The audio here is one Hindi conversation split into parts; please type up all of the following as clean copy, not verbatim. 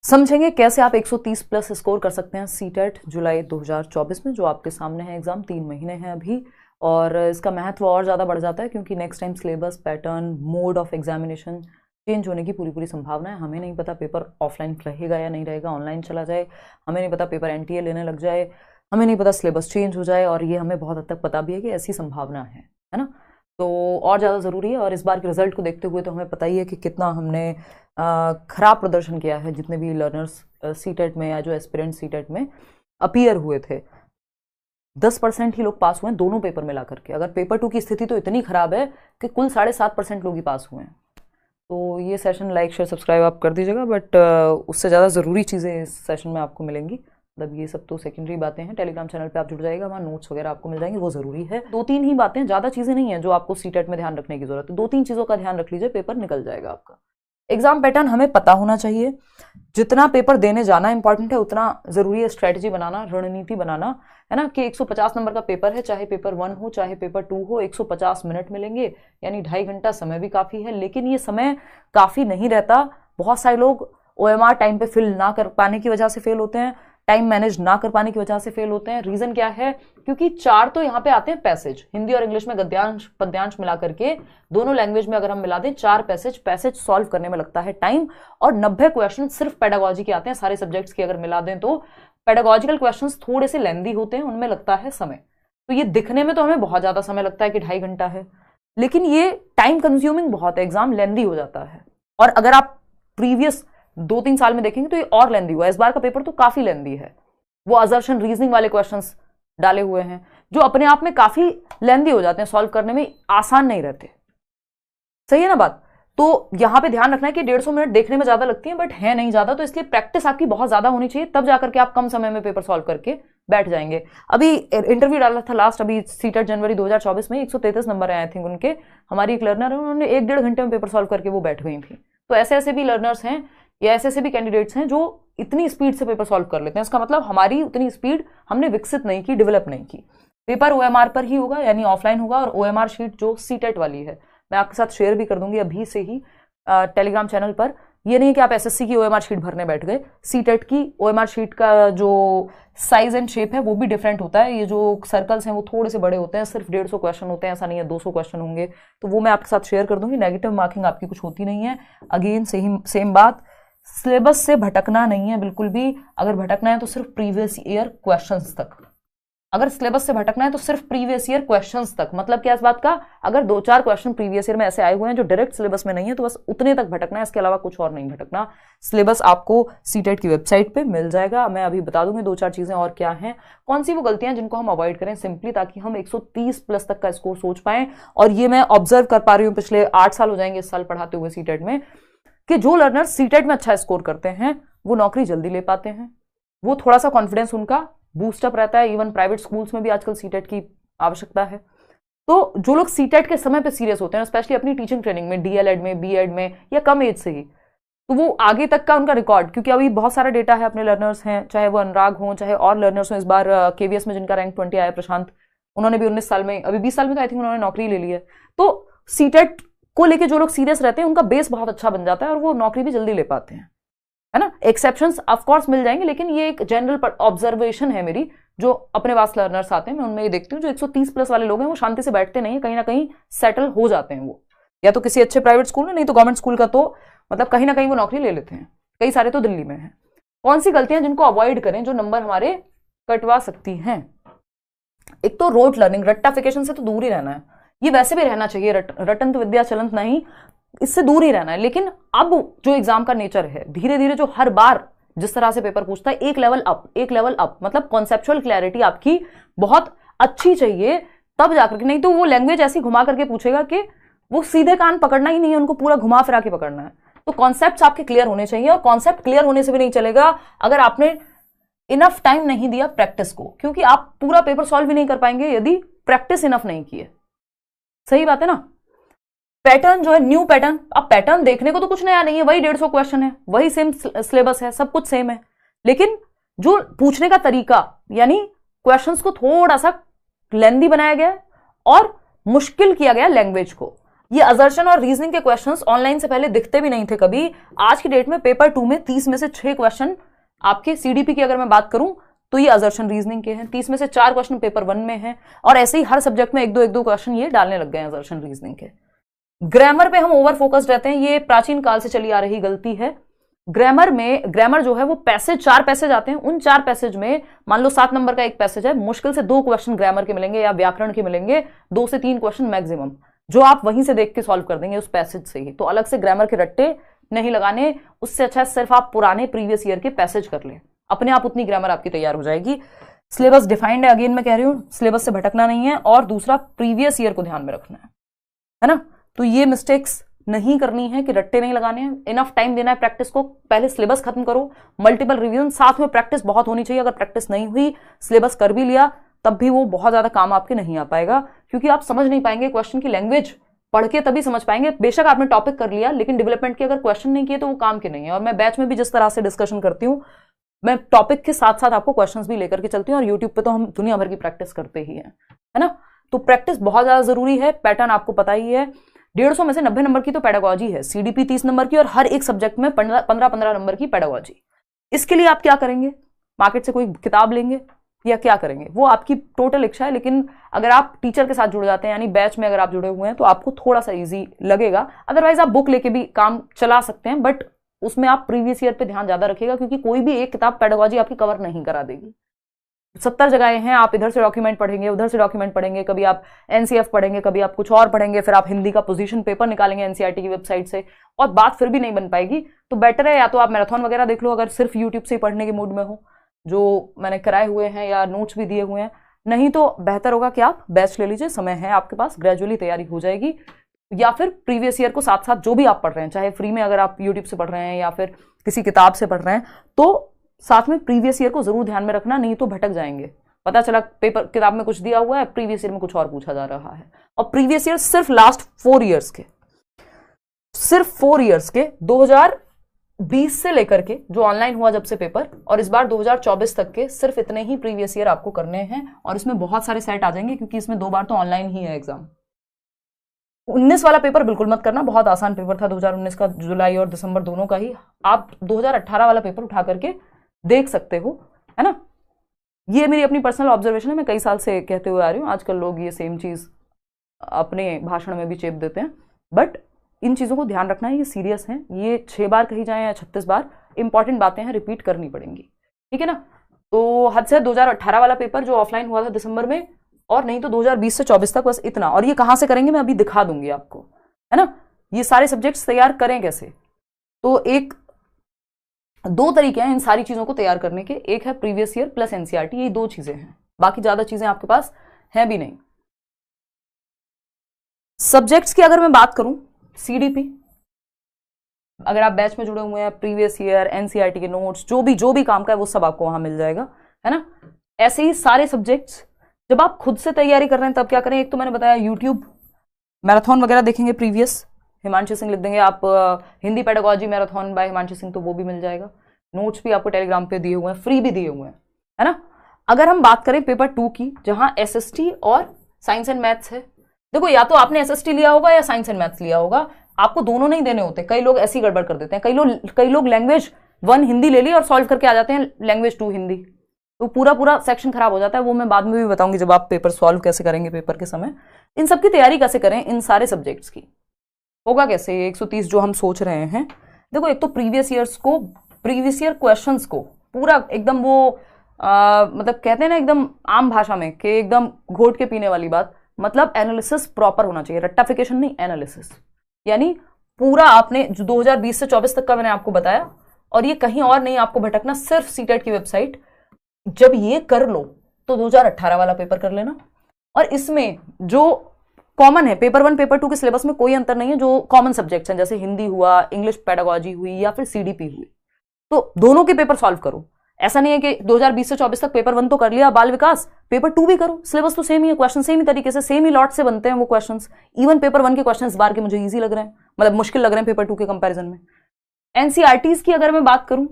समझेंगे कैसे आप 130 प्लस स्कोर कर सकते हैं सीटेट जुलाई 2024 में, जो आपके सामने है एग्जाम। 3 महीने हैं अभी, और इसका महत्व और ज़्यादा बढ़ जाता है क्योंकि next time syllabus, pattern, mode of examination change होने की पूरी संभावना है। हमें नहीं पता पेपर ऑफलाइन रहेगा या नहीं रहेगा, ऑनलाइन चला जाए, हमें नहीं पता पेपर एनटीए लेने लग जाए, हमें नहीं पता सिलेबस चेंज हो जाए, और ये हमें बहुत हद तक पता भी है कि ऐसी संभावना है ना। तो और ज़्यादा ज़रूरी है। और इस बार के रिजल्ट को देखते हुए तो हमें पता ही है कि कितना हमने खराब प्रदर्शन किया है। जितने भी लर्नर्स सीटेट में या जो एस्पिरेंट सीटेट में अपीयर हुए थे, 10% ही लोग पास हुए हैं दोनों पेपर मिला करके। अगर पेपर 2 की स्थिति तो इतनी खराब है कि कुल 7.5% लोग ही पास हुए हैं। तो ये सेशन लाइक शेयर सब्सक्राइब आप कर दीजिएगा, बट उससे ज़्यादा ज़रूरी चीज़ें इस सेशन में आपको मिलेंगी। मतलब ये सब तो सेकेंडरी बातें हैं। टेलीग्राम चैनल पे आप जुड़ जाएगा, वहाँ नोट्स वगैरह आपको मिल जाएंगे, वो ज़रूरी है। 2-3 ही बातें, ज़्यादा चीज़ें नहीं है जो आपको सीटेट में ध्यान रखने की ज़रूरत है। 2-3 चीज़ों का ध्यान रख लीजिए, पेपर निकल जाएगा आपका। एग्जाम पैटर्न हमें पता होना चाहिए। जितना पेपर देने जाना इंपॉर्टेंट है, उतना ज़रूरी है स्ट्रैटेजी बनाना, रणनीति बनाना, है ना। कि 150 नंबर का पेपर है, चाहे पेपर 1 हो चाहे पेपर 2 हो, 150 मिनट मिलेंगे, यानी 2.5 घंटा समय भी काफ़ी है। लेकिन ये समय काफ़ी नहीं रहता। बहुत सारे लोग OMR टाइम पे फिल ना कर पाने की वजह से फेल होते हैं, टाइम मैनेज ना कर पाने की वजह से फेल होते हैं। रीजन क्या है? क्योंकि 4 तो यहाँ पे आते हैं पैसेज, हिंदी और इंग्लिश में गद्यांश पद्यांश मिला करके, दोनों लैंग्वेज में अगर हम मिला दें 4 पैसेज सॉल्व करने में लगता है टाइम। और 90 क्वेश्चन सिर्फ पेडागोजी के आते हैं, सारे सब्जेक्ट्स के अगर मिला दें तो। पेडागोजिकल क्वेश्चन थोड़े से लेंदी होते हैं, उनमें लगता है समय। तो ये दिखने में तो हमें बहुत ज्यादा समय लगता है कि 2.5 घंटा है, लेकिन ये टाइम कंज्यूमिंग बहुत है, एग्जाम लेंदी हो जाता है। और अगर आप प्रीवियस 2-3 साल में देखेंगे तो ये और लेंदी हुआ है। इस बार का पेपर तो काफी लेंदी है। वो असर्शन रीजनिंग वाले क्वेश्चंस डाले हुए हैं जो अपने आप में काफी लेंदी हो जाते हैं, सॉल्व करने में आसान नहीं रहते। सही है ना बात? तो यहां पे ध्यान रखना है कि 150 मिनट देखने में ज्यादा लगती है, बट है नहीं ज्यादा। तो इसलिए प्रैक्टिस आपकी बहुत ज्यादा होनी चाहिए, तब जाकर के आप कम समय में पेपर सॉल्व करके बैठ जाएंगे। अभी इंटरव्यू डाला था लास्ट, अभी सीटेट जनवरी 2024 में 133 नंबर है आई थिंक उनके। हमारी एक लर्नर है, उन्होंने 1-1.5 घंटे में पेपर सॉल्व करके वो बैठ गई थी। तो ऐसे ऐसे भी लर्नर्स हैं या ऐसे भी कैंडिडेट्स हैं जो इतनी स्पीड से पेपर सॉल्व कर लेते हैं। इसका मतलब हमारी उतनी स्पीड हमने विकसित नहीं की, डेवलप नहीं की। पेपर OMR पर ही होगा, यानी ऑफलाइन होगा। और OMR शीट जो सीटेट वाली है मैं आपके साथ शेयर भी कर दूंगी अभी से ही टेलीग्राम चैनल पर। ये नहीं कि आप SSC की OMR शीट भरने बैठ गए। सीटेट की OMR शीट का जो साइज एंड शेप है वो भी डिफरेंट होता है। ये जो सर्कल्स हैं वो थोड़े से बड़े होते हैं, सिर्फ 150 क्वेश्चन होते हैं, ऐसा नहीं है 200 क्वेश्चन होंगे। तो वो मैं आपके साथ शेयर कर दूंगी। नेगेटिव मार्किंग आपकी कुछ होती नहीं है। अगेन सेम बात, सिलेबस से भटकना नहीं है बिल्कुल भी। अगर भटकना है तो सिर्फ प्रीवियस ईयर क्वेश्चंस तक। अगर सिलेबस से भटकना है तो सिर्फ प्रीवियस ईयर क्वेश्चंस तक। मतलब क्या इस बात का? अगर 2-4 क्वेश्चन प्रीवियस ईयर में ऐसे आए हुए हैं जो डायरेक्ट सिलेबस में नहीं है, तो बस उतने तक भटकना है, इसके अलावा कुछ और नहीं भटकना। सिलेबस आपको सीटेट की वेबसाइट पे मिल जाएगा। मैं अभी बता दूंगी 2-4 चीजें और क्या हैं, कौन सी वो गलतियां जिनको हम अवॉइड करें सिंपली, ताकि हम 130 प्लस तक का स्कोर सोच पाए। और ये मैं ऑब्जर्व कर पा रही हूँ, पिछले 8 साल हो जाएंगे इस साल पढ़ाते हुए सीटेट में, कि जो लर्नर सीटेट में अच्छा स्कोर करते हैं वो नौकरी जल्दी ले पाते हैं। वो थोड़ा सा कॉन्फिडेंस उनका बूस्टअप रहता है। इवन प्राइवेट स्कूल्स में भी आजकल सीटेट की आवश्यकता है। तो जो लोग सीटेट के समय पे सीरियस होते हैं, स्पेशली अपनी टीचिंग ट्रेनिंग में, DLED में, BEd में, या कम एज से ही, तो वो आगे तक का उनका रिकॉर्ड, क्योंकि अभी बहुत सारा डेटा है, अपने लर्नर्स हैं, चाहे वो अनुराग हों चाहे और लर्नर्स हों। इस बार KVS में जिनका रैंक 20 आया, प्रशांत, उन्होंने भी 19 साल में, अभी 20 साल में तो आई थिंक उन्होंने नौकरी ले ली है। तो सीटेट को लेके जो लोग सीरियस रहते हैं उनका बेस बहुत अच्छा बन जाता है और वो नौकरी भी जल्दी ले पाते हैं, है ना। एक्सेप्शंस ऑफ कोर्स मिल जाएंगे, लेकिन ये एक जनरल ऑब्जर्वेशन है मेरी। जो अपने पास लर्नर्स आते हैं मैं उनमें ये देखती हूँ, जो 130 प्लस वाले लोग हैं वो शांति से बैठते नहीं है, कहीं ना कहीं सेटल हो जाते हैं। वो या तो किसी अच्छे प्राइवेट स्कूल में, नहीं तो गवर्नमेंट स्कूल का, तो मतलब कहीं ना कहीं वो नौकरी ले लेते हैं। कई सारे तो दिल्ली में है। कौन सी गलतियां जिनको अवॉइड करें, जो नंबर हमारे कटवा सकती हैं? एक तो रोट लर्निंग, रट्टाफिकेशन से तो दूर ही रहना है। ये वैसे भी रहना चाहिए, रटंत विद्या चलंत नहीं, इससे दूर ही रहना है। लेकिन अब जो एग्जाम का नेचर है, धीरे धीरे जो हर बार जिस तरह से पेपर पूछता है, एक लेवल अप, मतलब कॉन्सेप्चुअल क्लैरिटी आपकी बहुत अच्छी चाहिए, तब जाकर के। नहीं तो वो लैंग्वेज ऐसी घुमा करके पूछेगा कि वो सीधे कान पकड़ना ही नहीं है, उनको पूरा घुमा फिरा के पकड़ना है। तो कॉन्सेप्ट्स आपके क्लियर होने चाहिए। और कॉन्सेप्ट क्लियर होने से भी नहीं चलेगा अगर आपने इनफ टाइम नहीं दिया प्रैक्टिस को, क्योंकि आप पूरा पेपर सॉल्व भी नहीं कर पाएंगे यदि प्रैक्टिस इनफ नहीं की है। सही बात है ना। पैटर्न जो है, न्यू पैटर्न, अब पैटर्न देखने को तो कुछ नया नहीं है, वही 150 क्वेश्चन है, वही सेम सिलेबस है, सब कुछ सेम है। लेकिन जो पूछने का तरीका, यानी क्वेश्चंस को थोड़ा सा लेंदी बनाया गया और मुश्किल किया गया लैंग्वेज को। ये असर्शन और रीजनिंग के क्वेश्चंस ऑनलाइन से पहले दिखते भी नहीं थे कभी। आज की डेट में पेपर 2 में 30 में से 6 क्वेश्चन आपके सीडीपी की अगर मैं बात करूं तो ये असर्शन रीजनिंग के हैं, 30 में से 4 क्वेश्चन पेपर 1 में हैं, और ऐसे ही हर सब्जेक्ट में एक दो क्वेश्चन ये डालने लग गए हैं असर्शन रीजनिंग के। ग्रामर पे हम ओवर फोकस्ड रहते हैं, ये प्राचीन काल से चली आ रही गलती है। ग्रामर जो है वो पैसेज, 4 पैसेज आते हैं, उन 4 पैसेज में मान लो 7 नंबर का एक पैसेज है, मुश्किल से 2 क्वेश्चन ग्रामर के मिलेंगे या व्याकरण के मिलेंगे, 2 से 3 क्वेश्चन मैक्सिमम, जो आप वहीं से देख के सॉल्व कर देंगे उस पैसेज से ही। तो अलग से ग्रामर के रट्टे नहीं लगाने, उससे अच्छा सिर्फ आप पुराने प्रीवियस ईयर के पैसेज कर लें, अपने आप उतनी ग्रामर आपकी तैयार हो जाएगी। सिलेबस डिफाइंड है, अगेन मैं कह रही हूं, सिलेबस से भटकना नहीं है, और दूसरा प्रीवियस ईयर को ध्यान में रखना है ना। तो ये मिस्टेक्स नहीं करनी है कि रट्टे नहीं लगाने हैं, इनफ टाइम देना है प्रैक्टिस को। पहले सिलेबस खत्म करो, मल्टीपल रिवीजन, साथ में प्रैक्टिस बहुत होनी चाहिए। अगर प्रैक्टिस नहीं हुई, सिलेबस कर भी लिया, तब भी वो बहुत ज्यादा काम आपके नहीं आ पाएगा, क्योंकि आप समझ नहीं पाएंगे क्वेश्चन की लैंग्वेज, पढ़ के तभी समझ पाएंगे। बेशक आपने टॉपिक कर लिया, लेकिन डेवलपमेंट के अगर क्वेश्चन नहीं किए तो वो काम के नहीं है। और मैं बैच में भी जिस तरह से डिस्कशन करती हूँ, मैं टॉपिक के साथ साथ आपको क्वेश्चंस भी लेकर के चलती हूँ, और यूट्यूब पे तो हम दुनिया भर की प्रैक्टिस करते ही हैं, है ना। तो प्रैक्टिस बहुत ज्यादा जरूरी है। पैटर्न आपको पता ही है, 150 में से 90 नंबर की तो पेडागोजी है, सीडीपी 30 नंबर की, और हर एक सब्जेक्ट में 15-15 नंबर की पेडागोजी। इसके लिए आप क्या करेंगे, मार्केट से कोई किताब लेंगे या क्या करेंगे, वो आपकी टोटल इच्छा है। लेकिन अगर आप टीचर के साथ जुड़ जाते हैं, यानी बैच में अगर आप जुड़े हुए हैं, तो आपको थोड़ा सा इजी लगेगा। अदरवाइज आप बुक लेके भी काम चला सकते हैं, बट उसमें आप प्रीवियस ईयर पे ध्यान ज्यादा रखिएगा, क्योंकि कोई भी एक किताब पेडागोजी आपकी कवर नहीं करा देगी। 70 जगहें हैं, आप इधर से डॉक्यूमेंट पढ़ेंगे, उधर से डॉक्यूमेंट पढ़ेंगे, कभी आप एनसीएफ पढ़ेंगे, कभी आप कुछ और पढ़ेंगे, फिर आप हिंदी का पोजीशन पेपर निकालेंगे एनसीईआरटी की वेबसाइट से, और बात फिर भी नहीं बन पाएगी। तो बेटर है या तो आप मैराथन वगैरह देख लो, अगर सिर्फ यूट्यूब से ही पढ़ने के मूड में हो, जो मैंने कराए हुए हैं या नोट्स भी दिए हुए हैं। नहीं तो बेहतर होगा कि आप बैच ले लीजिए, समय है आपके पास, ग्रेजुअली तैयारी हो जाएगी। या फिर प्रीवियस ईयर को साथ साथ जो भी आप पढ़ रहे हैं, चाहे फ्री में अगर आप यूट्यूब से पढ़ रहे हैं या फिर किसी किताब से पढ़ रहे हैं, तो साथ में प्रीवियस ईयर को जरूर ध्यान में रखना, नहीं तो भटक जाएंगे। पता चला पेपर किताब में कुछ दिया हुआ है, प्रीवियस ईयर में कुछ और पूछा जा रहा है। और प्रीवियस ईयर सिर्फ लास्ट 4 ईयर्स के, सिर्फ 4 ईयर्स के, 2020 से लेकर के जो ऑनलाइन हुआ जब से पेपर, और इस बार 2024 तक के, सिर्फ इतने ही प्रीवियस ईयर आपको करने हैं। और इसमें बहुत सारे सेट आ जाएंगे, क्योंकि इसमें 2 बार तो ऑनलाइन ही है एग्जाम। 19 वाला पेपर बिल्कुल मत करना, बहुत आसान पेपर था 2019 का, जुलाई और दिसंबर दोनों का ही। आप 2018 वाला पेपर उठा करके देख सकते हो, है ना। ये मेरी अपनी पर्सनल ऑब्जर्वेशन है, मैं कई साल से कहते हुए आ रही हूँ। आजकल लोग ये सेम चीज अपने भाषण में भी चेप देते हैं, बट इन चीजों को ध्यान रखना है, ये सीरियस है। ये 6 बार कही जाए या 36 बार, इंपॉर्टेंट बातें हैं, रिपीट करनी पड़ेंगी, ठीक है ना। तो हद से 2018 वाला पेपर जो ऑफलाइन हुआ था दिसंबर में, और नहीं तो 2020 से 24 तक, बस इतना। और ये कहां से करेंगे मैं अभी दिखा दूंगी आपको, है ना। ये सारे सब्जेक्ट्स तैयार करें कैसे, तो 2 तरीके हैं इन सारी चीजों को तैयार करने के। एक है प्रीवियस ईयर प्लस एनसीईआरटी, ये 2 चीजें हैं, बाकी ज्यादा चीजें आपके पास हैं भी नहीं। सब्जेक्ट्स की अगर मैं बात करूं, सीडीपी, अगर आप बैच में जुड़े हुए हैं, प्रीवियस ईयर, एनसीईआरटी के नोट्स, जो भी काम का है वो सब आपको वहां मिल जाएगा, है ना। ऐसे ही सारे सब्जेक्ट्स जब आप खुद से तैयारी कर रहे हैं तब क्या करें, एक तो मैंने बताया यूट्यूब मैराथन वगैरह देखेंगे, प्रीवियस हिमांशु सिंह लिख देंगे आप, Hindi pedagogy marathon by Himanshu Singh, तो वो भी मिल जाएगा। नोट्स भी आपको टेलीग्राम पे दिए हुए हैं, फ्री भी दिए हुए हैं, है ना। अगर हम बात करें पेपर 2 की, जहां एसएसटी और साइंस एंड मैथ्स है, देखो या तो आपने एसएसटी लिया होगा या साइंस एंड मैथ्स लिया होगा, आपको दोनों नहीं देने होते। कई लोग ऐसी गड़बड़ कर देते हैं, कई लोग लैंग्वेज 1 हिंदी ले ली और सॉल्व करके आ जाते हैं लैंग्वेज 2 हिंदी, तो पूरा सेक्शन खराब हो जाता है। वो मैं बाद में भी बताऊंगी जब आप पेपर सॉल्व कैसे करेंगे पेपर के समय। इन सब की तैयारी कैसे करें, इन सारे सब्जेक्ट्स की होगा कैसे 130 जो हम सोच रहे हैं। देखो एक तो प्रीवियस ईयर क्वेश्चंस को पूरा एकदम वो मतलब कहते हैं ना एकदम आम भाषा में कि एकदम घोट के पीने वाली बात, मतलब एनालिसिस प्रॉपर होना चाहिए, रट्टाफिकेशन नहीं, एनालिसिस। यानी पूरा आपने जो 2020 से 24 तक का मैंने आपको बताया, और ये कहीं और नहीं आपको भटकना, सिर्फ सीटेट की वेबसाइट। जब ये कर लो तो 2018 वाला पेपर कर लेना। और इसमें जो कॉमन है, पेपर 1 पेपर 2 के सिलेबस में कोई अंतर नहीं है, जो कॉमन सब्जेक्ट्स हैं जैसे हिंदी हुआ, इंग्लिश पेडागोजी हुई या फिर सीडीपी हुई, तो दोनों के पेपर सॉल्व करो। ऐसा नहीं है कि 2020 से 24 तक पेपर 1 तो कर लिया, बाल विकास, पेपर 2 भी करो, सिलेबस तो सेम ही है, क्वेश्चन सेम ही तरीके से, सेम ही लॉट से बनते हैं वो क्वेश्चंस। इवन पेपर 1 के क्वेश्चन इस बार के मुझे इजी लग रहे हैं, मतलब मुश्किल लग रहे हैं पेपर 2 के कंपैरिजन में। एनसीईआरटीज की अगर मैं बात करूं,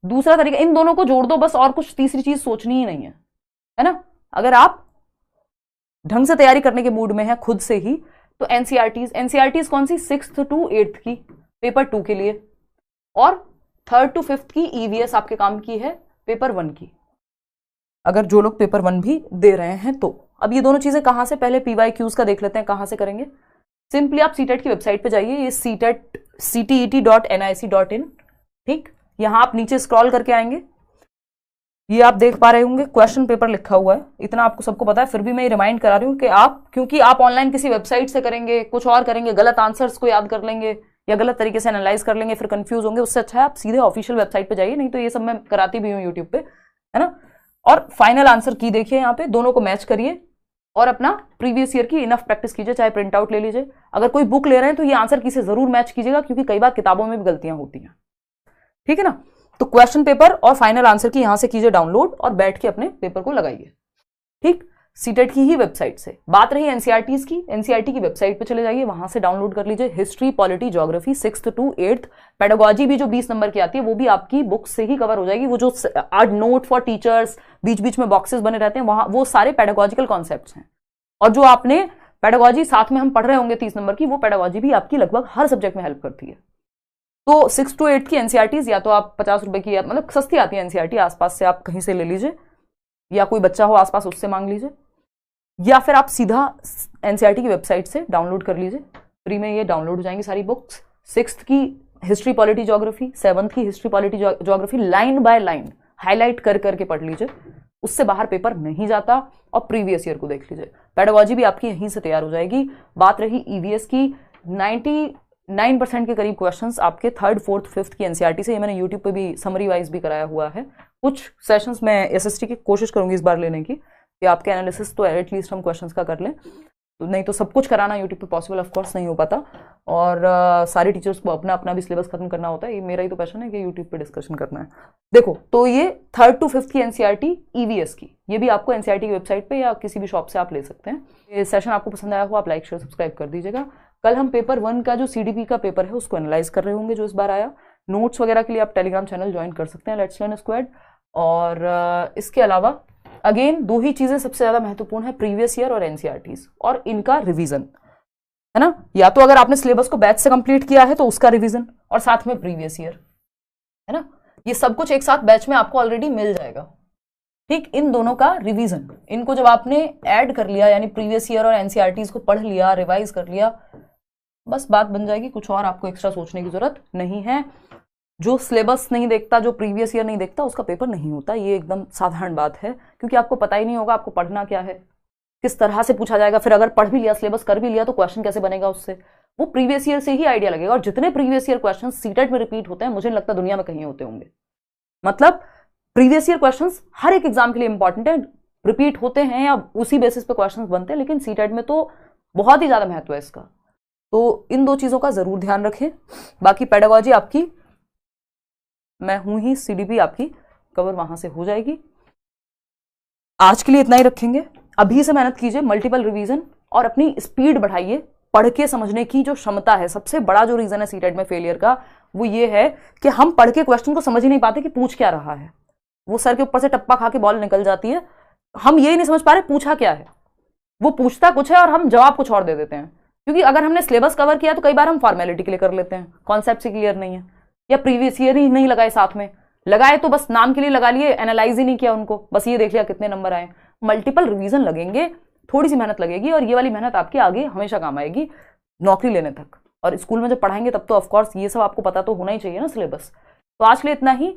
दूसरा तरीका, इन दोनों को जोड़ दो बस, और कुछ तीसरी चीज सोचनी ही नहीं है ना। अगर आप ढंग से तैयारी करने के मूड में है खुद से ही, तो एनसीईआरटीज कौन सी, 6th to 8th की पेपर 2 के लिए, और 3rd to 5th की ईवीएस आपके काम की है पेपर 1 की, अगर जो लोग पेपर 1 भी दे रहे हैं तो। अब ये दोनों चीजें कहां से, पहले पीवाईक्यूज का देख लेते हैं कहां से करेंगे। सिंपली आप सीटेट की वेबसाइट पे जाइए, ये ctet.nic.in, ठीक, यहां आप नीचे स्क्रॉल करके आएंगे, ये आप देख पा रहे होंगे क्वेश्चन पेपर लिखा हुआ है, इतना आपको सबको पता है, फिर भी मैं रिमाइंड करा रही हूँ कि आप, क्योंकि आप ऑनलाइन किसी वेबसाइट से करेंगे, कुछ और करेंगे, गलत आंसर्स को याद कर लेंगे या गलत तरीके से एनालाइज कर लेंगे, फिर कंफ्यूज होंगे, उससे अच्छा है आप सीधे ऑफिशियल वेबसाइट पे जाइए, नहीं तो ये सब मैं कराती भी हूँ यूट्यूब पे, है ना। और फाइनल आंसर की देखिए यहाँ पे, दोनों को मैच करिए और अपना प्रीवियस ईयर की इनफ प्रैक्टिस कीजिए, चाहे प्रिंट आउट ले लीजिए। अगर कोई बुक ले रहे हैं तो ये आंसर की से जरूर मैच कीजिएगा, क्योंकि कई बार किताबों में भी गलतियां होती हैं, ठीक है ना। तो क्वेश्चन पेपर और फाइनल आंसर की यहां से कीजिए डाउनलोड और बैठ के अपने पेपर को लगाइए, ठीक, सीटेट की ही वेबसाइट से। बात रही एनसीईआरटीज की, एनसीईआरटी की वेबसाइट पे चले जाइए, वहां से डाउनलोड कर लीजिए history, polity, geography 6th to 8th। Pedagogy भी जो 20 नंबर की आती है वो भी आपकी बुक से ही कवर हो जाएगी। वो जो आज नोट फॉर टीचर्स बीच बीच में बॉक्सेस बने रहते हैं, वहां वो सारे पेडागोजिकल कॉन्सेप्ट्स हैं। और जो आपने पेडागोजी साथ में हम पढ़ रहे होंगे 30 नंबर की, वो पेडागोजी भी आपकी लगभग हर सब्जेक्ट में हेल्प करती है। तो 6 to 8 की एनसीईआरटीज या तो आप 50 रुपए की, मतलब सस्ती आती है एनसीईआरटी, आसपास से आप कहीं से ले लीजिए, या कोई बच्चा हो आसपास उससे मांग लीजिए, या फिर आप सीधा एनसीईआरटी की वेबसाइट से डाउनलोड कर लीजिए, फ्री में ये डाउनलोड हो जाएंगी सारी बुक्स। 6th की हिस्ट्री, पॉलिटी, ज्योग्राफी, 7th की history, polity, geography line by line highlight कर करके पढ़ लीजिए, उससे बाहर पेपर नहीं जाता। और प्रीवियस ईयर को देख लीजिए, पेडागोजी भी आपकी यहीं से तैयार हो जाएगी। बात रही ईवीएस की, 99% के करीब क्वेश्चंस आपके 3rd, 4th, 5th की एनसीईआरटी से, ये मैंने यूट्यूब पे भी समरी वाइज भी कराया हुआ है। कुछ सेशंस में एसएसटी की कोशिश करूंगी इस बार लेने की, कि आपके एनालिसिस तो एटलीस्ट हम क्वेश्चंस का कर लें, तो नहीं तो सब कुछ कराना यूट्यूब पे पॉसिबल ऑफ कोर्स नहीं हो पाता, और सारे टीचर्स को अपना अपना भी सिलेबस खत्म करना होता है। ये मेरा ही तो पैशन है कि यूट्यूब पे डिस्कशन करना है। देखो, तो ये 3rd to 5th की एनसीईआरटी ईवीएस की, ये भी आपको एनसीईआरटी की वेबसाइट पे या किसी भी शॉप से आप ले सकते हैं। ये सेशन आपको पसंद आया हो आप लाइक शेयर सब्सक्राइब कर दीजिएगा। कल हम पेपर 1 का जो सीडीपी का पेपर है उसको एनालाइज कर रहे होंगे, जो इस बार आया। नोट्स वगैरह के लिए आप टेलीग्राम चैनल ज्वाइन कर सकते हैं, लेट्स लर्न स्क्वाड। और इसके अलावा अगेन 2 ही चीजें सबसे ज्यादा महत्वपूर्ण है, प्रीवियस ईयर और एनसीईआरटीज, और इनका रिवीजन, है ना। या तो अगर आपने सिलेबस को बैच से कंप्लीट किया है तो उसका रिवीजन, और साथ में प्रीवियस ईयर, है ना। ये सब कुछ एक साथ बैच में आपको ऑलरेडी मिल जाएगा, ठीक। इन दोनों का रिवीजन, इनको जब आपने ऐड कर लिया, यानी प्रीवियस ईयर और एनसीईआरटीज को पढ़ लिया, रिवाइज कर लिया, बस बात बन जाएगी, कुछ और आपको एक्स्ट्रा सोचने की जरूरत नहीं है। जो सिलेबस नहीं देखता, जो प्रीवियस ईयर नहीं देखता, उसका पेपर नहीं होता, ये एकदम साधारण बात है, क्योंकि आपको पता ही नहीं होगा आपको पढ़ना क्या है, किस तरह से पूछा जाएगा। फिर अगर पढ़ भी लिया, सिलेबस कर भी लिया, तो क्वेश्चन कैसे बनेगा उससे, वो प्रीवियस ईयर से ही आइडिया लगेगा। और जितने प्रीवियस ईयर क्वेश्चन सीटेट में रिपीट होते हैं, मुझे नहीं लगता दुनिया में कहीं होते होंगे। मतलब प्रीवियस ईयर क्वेश्चन हर एक एग्जाम के लिए इंपॉर्टेंट है, रिपीट होते हैं या उसी बेसिस पे क्वेश्चन बनते हैं, लेकिन सीटेट में तो बहुत ही ज्यादा महत्व है इसका। तो इन 2 चीजों का जरूर ध्यान रखें। बाकी पेडागोजी आपकी, मैं हूं ही, सीडीपी आपकी कवर वहां से हो जाएगी। आज के लिए इतना ही रखेंगे। अभी से मेहनत कीजिए, मल्टीपल रिवीजन, और अपनी स्पीड बढ़ाइए। पढ़ के समझने की जो क्षमता है, सबसे बड़ा जो रीजन है सीटेट में फेलियर का, वो ये है कि हम पढ़ के क्वेश्चन को समझ ही नहीं पाते कि पूछ क्या रहा है। वो सर के ऊपर से टप्पा खा के बॉल निकल जाती है, हम ये नहीं समझ पा रहे पूछा क्या है। वो पूछता कुछ है और हम जवाब कुछ और दे देते हैं, क्योंकि अगर हमने सिलेबस कवर किया तो कई बार हम फॉर्मेलिटी के लिए कर लेते हैं, कॉन्सेप्ट ही क्लियर नहीं है, या प्रीवियस ईयर ही नहीं लगाए, साथ में लगाए तो बस नाम के लिए लगा लिए, एनालाइज ही नहीं किया उनको, बस ये देख लिया कितने नंबर आए। मल्टीपल रिवीजन लगेंगे, थोड़ी सी मेहनत लगेगी, और ये वाली मेहनत आपके आगे हमेशा काम आएगी नौकरी लेने तक। और स्कूल में जब पढ़ाएंगे तब तो ऑफकोर्स ये सब आपको पता तो होना ही चाहिए ना, सिलेबस। तो आज के लिए इतना ही।